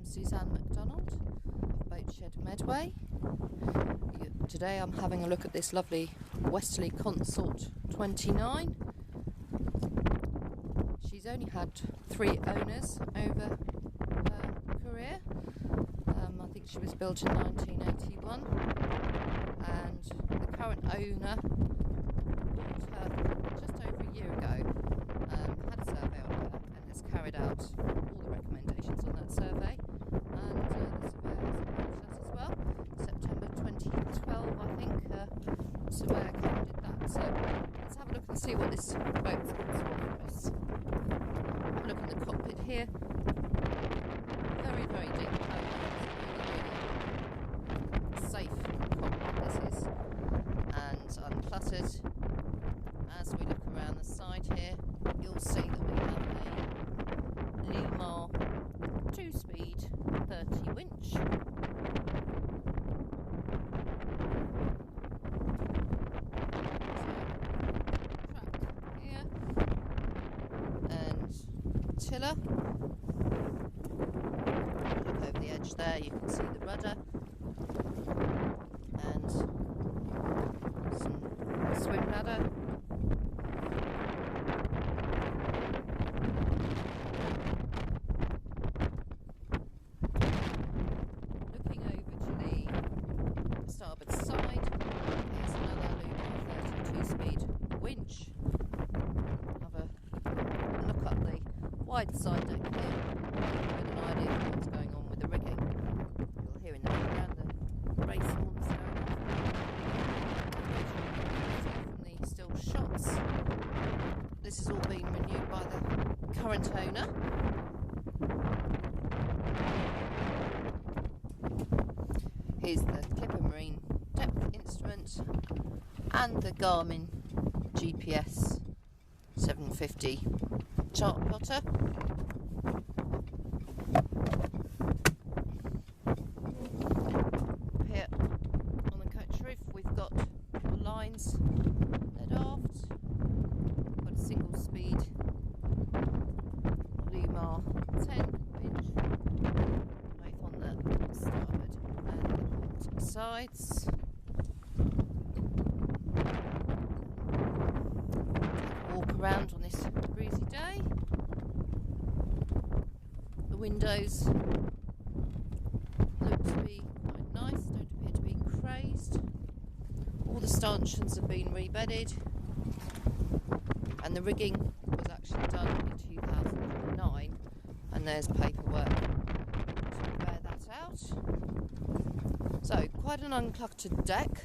Suzanne McDonald of Boatshed Medway. Today I'm having a look at this lovely Westerly Consort 29. She's only had 3 owners over her career. I think she was built in 1981, and the current owner bought her just over a year ago, had a survey on her and has carried out all the recommendations on that survey, and the surveyor has approached us as well. September 2012 I think the surveyor came and did that, so let's have a look and see what this boat's got to offer us. Have a look in the cockpit here. Very, very deep. Safe cockpit this is, and uncluttered. As we look around the side here, you'll see that we have a Limar 2-speed 30 winch. Track here, and tiller. Look over the edge there, you can see the rudder and some swim ladder. Looking over to the starboard side, here's another Limar 32-speed winch. Have a look up the wide side deck here, get an idea of what's going on with the rigging. You'll hear in the background the race horns going off from the still shots. This is all being renewed by the current owner. Here's the Clipper Marine depth instrument and the Garmin GPS 750 chart plotter. Here on the coach roof we've got the lines led aft. Got a single speed Limar 10 winch both on the starboard and the port sides. Walk around on this breezy day. The windows look to be quite nice, don't appear to be crazed. All the stanchions have been rebedded, and the rigging was actually done in 2009, and there's paperwork to bear that out. So quite an uncluttered deck.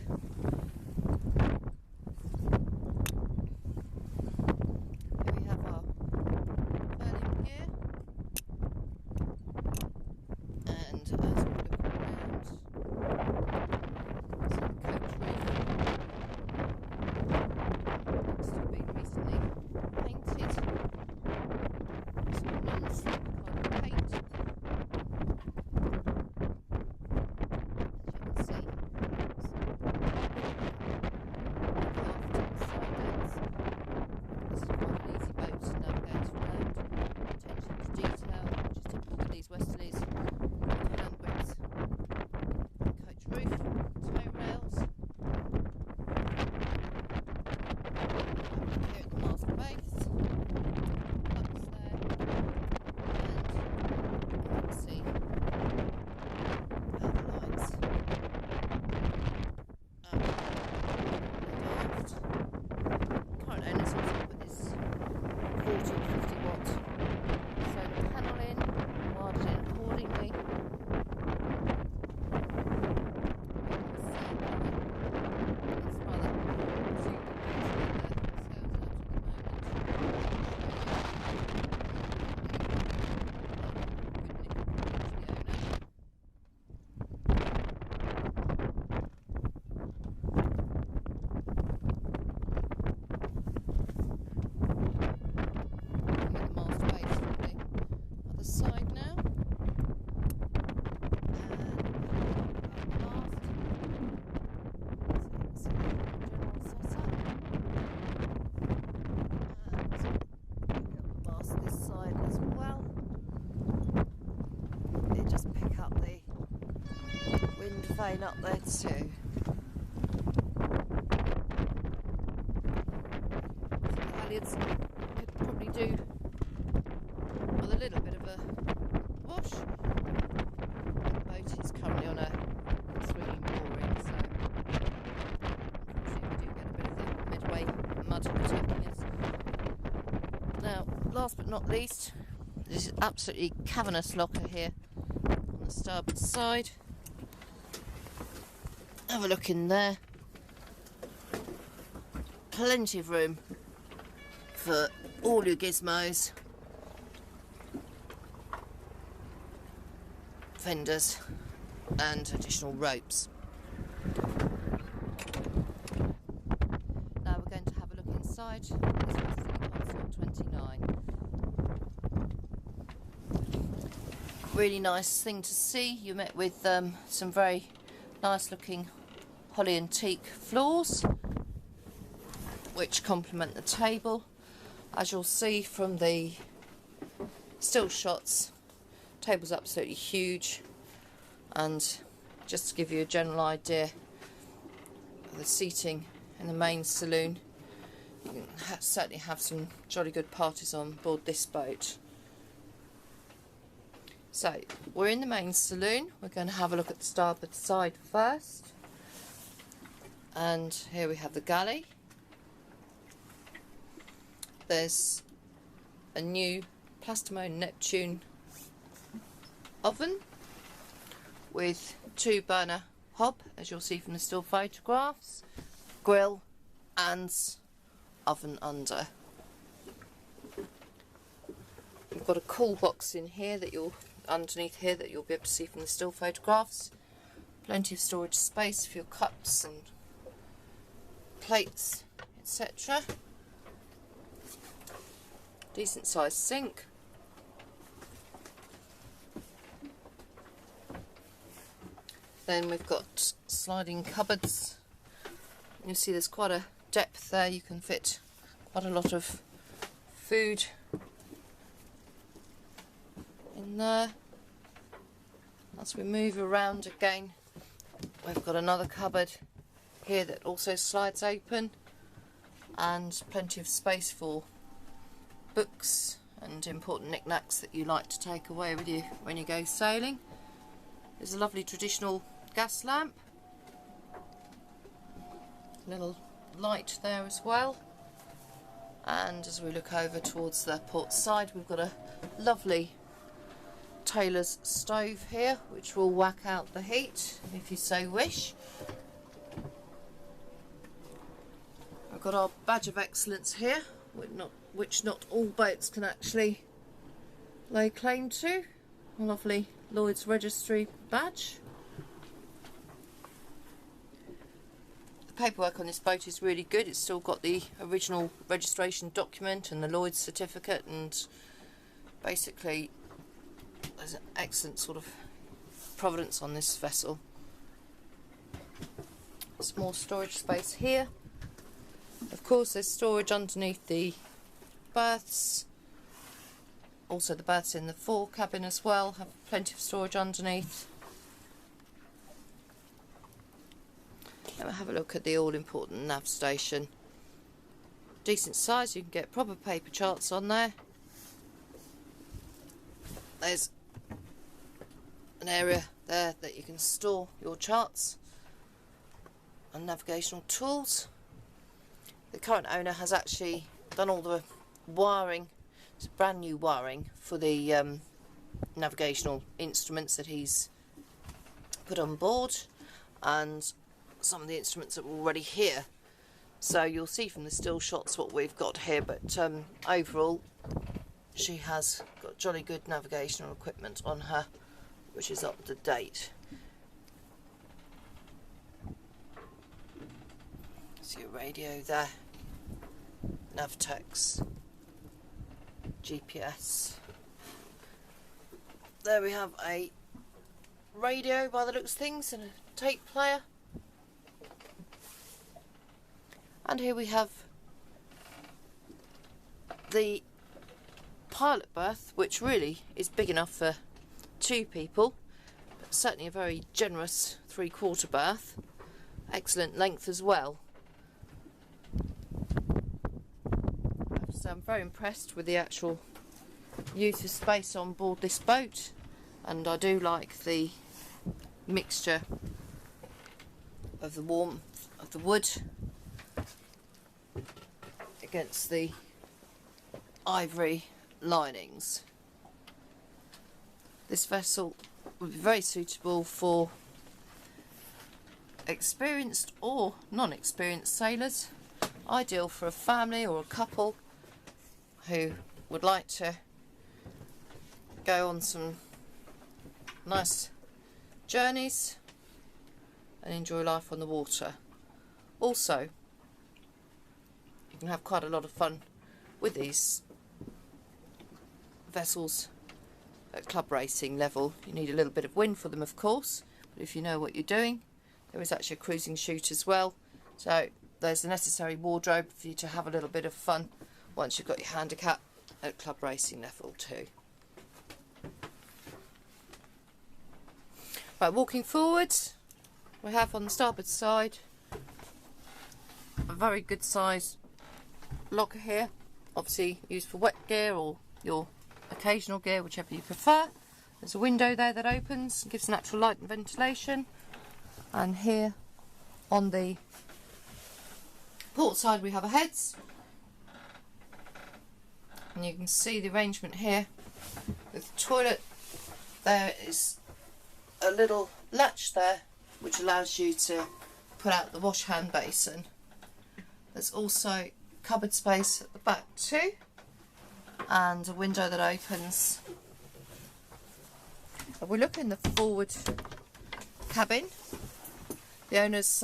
Here we have our furling gear, and as we look around, some coach roof looks to have been recently painted, some non-slip kind of paint. As you can see, some vane up there too. The halyards could probably do with a little bit of a wash. The boat is currently on a swinging mooring, so unfortunately we do get a bit of the midway mud attacking us. Now, last but not least, this is absolutely cavernous locker here on the starboard side. Have a look in there. Plenty of room for all your gizmos, fenders and additional ropes. Now we're going to have a look inside. This was console 29. Really nice thing to see. You met with some very nice looking holly and teak floors which complement the table. As you'll see from the still shots, the table's absolutely huge, and just to give you a general idea of the seating in the main saloon, you can certainly have some jolly good parties on board this boat. So we're in the main saloon. We're going to have a look at the starboard side first, and here we have the galley. There's a new Plastamone Neptune oven with 2-burner hob, as you'll see from the still photographs, grill and oven under. We've got a cool box in here that underneath here that you'll be able to see from the still photographs. Plenty of storage space for your cups and plates, etc. Decent sized sink. Then we've got sliding cupboards. You see there's quite a depth there. You can fit quite a lot of food in there. As we move around again, we've got another cupboard here that also slides open, and plenty of space for books and important knickknacks that you like to take away with you when you go sailing. There's a lovely traditional gas lamp, little light there as well, and as we look over towards the port side, we've got a lovely Taylor's stove here which will whack out the heat if you so wish. We've got our badge of excellence here, which not all boats can actually lay claim to. A lovely Lloyd's Registry badge. The paperwork on this boat is really good. It's still got the original registration document and the Lloyd's certificate, and basically there's an excellent sort of provenance on this vessel. Small storage space here. Of course there's storage underneath the berths. Also the berths in the fore cabin as well have plenty of storage underneath. Now we'll have a look at the all important nav station. Decent size, you can get proper paper charts on there. There's an area there that you can store your charts and navigational tools. The current owner has actually done all the wiring. It's brand new wiring for the navigational instruments that he's put on board, and some of the instruments that were already here. So you'll see from the still shots what we've got here, but overall she has got jolly good navigational equipment on her, which is up to date. See your radio there, Navtex, GPS. There we have a radio by the looks of things and a tape player. And here we have the pilot berth, which really is big enough for 2 people. But certainly a very generous 3/4 berth. Excellent length as well. So I'm very impressed with the actual use of space on board this boat, and I do like the mixture of the warmth of the wood against the ivory linings. This vessel would be very suitable for experienced or non-experienced sailors. Ideal for a family or a couple who would like to go on some nice journeys and enjoy life on the water. Also, you can have quite a lot of fun with these vessels at club racing level. You need a little bit of wind for them, of course, but if you know what you're doing, there is actually a cruising chute as well, so there's the necessary wardrobe for you to have a little bit of fun once you've got your handicap at club racing level too. Right, walking forward, we have on the starboard side a very good size locker here, obviously used for wet gear or your occasional gear, whichever you prefer. There's a window there that opens and gives natural light and ventilation, and here on the port side we have a heads, and you can see the arrangement here with the toilet. There is a little latch there which allows you to put out the wash hand basin. There's also cupboard space at the back too, and a window that opens. If we look in the forward cabin, the owners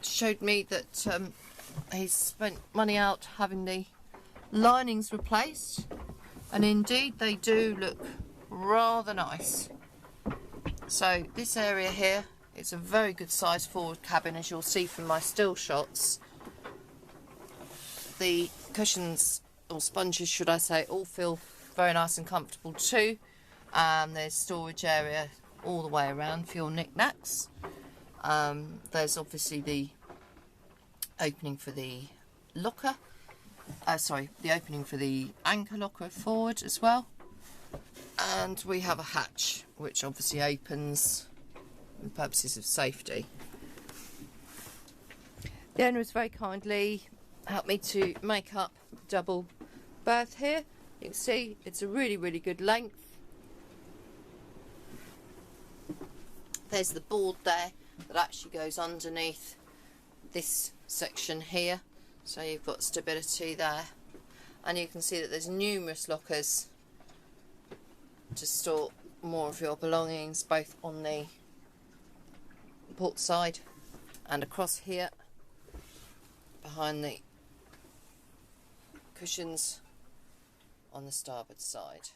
showed me that he's spent money out having the linings replaced, and indeed they do look rather nice. So this area here is a very good size forward cabin, as you'll see from my still shots. The cushions, or sponges should I say, all feel very nice and comfortable too. There's storage area all the way around for your knickknacks. There's obviously the opening for the locker, the opening for the anchor locker forward as well, and we have a hatch which obviously opens for purposes of safety. The owner has very kindly helped me to make up double berth here. You can see it's a really good length. There's the board there that actually goes underneath this section here, so you've got stability there, and you can see that there's numerous lockers to store more of your belongings, both on the port side and across here behind the cushions on the starboard side.